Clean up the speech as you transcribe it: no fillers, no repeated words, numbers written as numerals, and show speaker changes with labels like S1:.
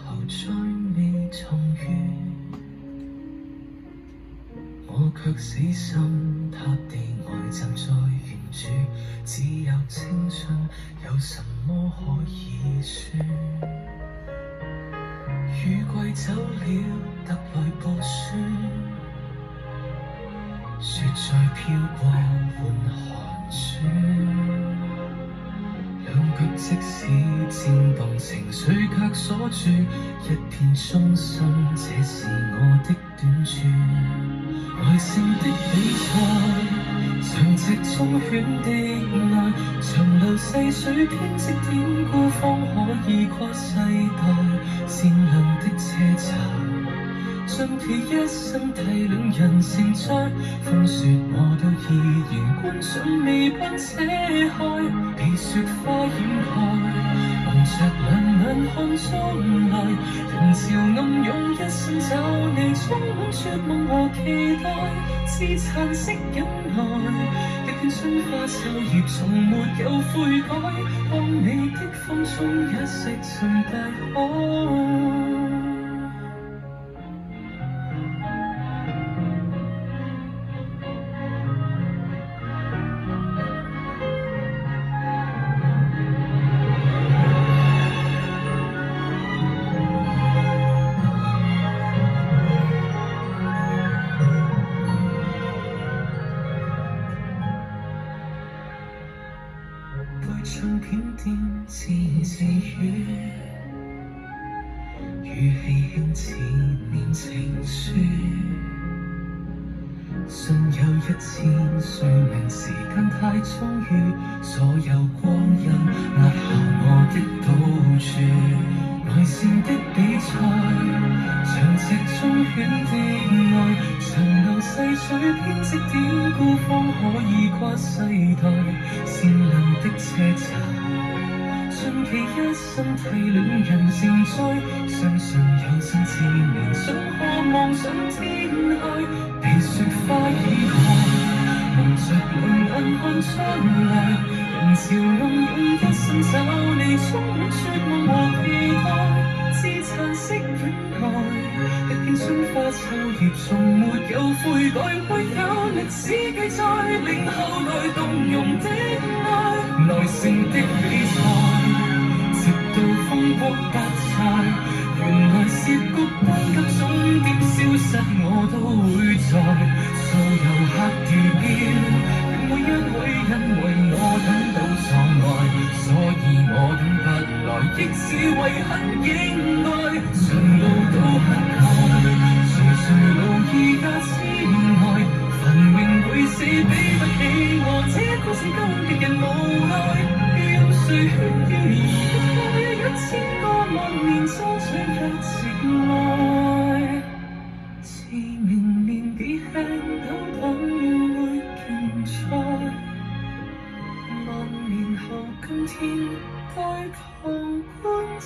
S1: 後再未重遇，我卻死心塌地呆站在原處，只有青春，有什麼可以說？雨季走了，特來報書，雪再飄過換寒暑，兩腳即使顫動，情緒卻鎖住一片忠心，這是我的短處。耐性的比賽，像隻忠犬的愛，長流細水編織典故，方可以跨世代。善良的車站，盡其一生體諒人成長，風雪我都依然關上未辦扯開，被雪花掩蓋，蒙着兩眼看中來，人潮暗湧一生找你，充滿絕望和期待，自殘式忍耐，一片春花秋葉從沒有悔改，當你的風中一石沉大海。唱片店自言自語，語氣輕似念情書，信有1000歲命，時間太充裕，所有光陰壓下我的賭注。內線的比賽，像隻忠犬的愛，長流細水編織典故，方可以跨世代。善良的車站，盡其一生體諒人成災，相信有生之年，想渴望上天開，被雪花掩蓋，蒙着兩眼看將來，人潮暗湧一生找你，充滿絕望和期待，自殘式忍耐，一片春花秋葉從沒有悔改，會有歷史記載，令後代動容的愛，耐性的比賽，直到風波不再，原來涉谷班級終點消失，我都會在所有黑掉標，每一位因為我等到撞來，所以我等不來，亦是為很應該，長路都很開，誰勞意也千外，繁榮會死比不起我，這故事今日人無奈，讓誰勸喻而不開，1000個萬年裝出一情愛，自明年紀輕都等會競賽，萬年後今天該旁觀者。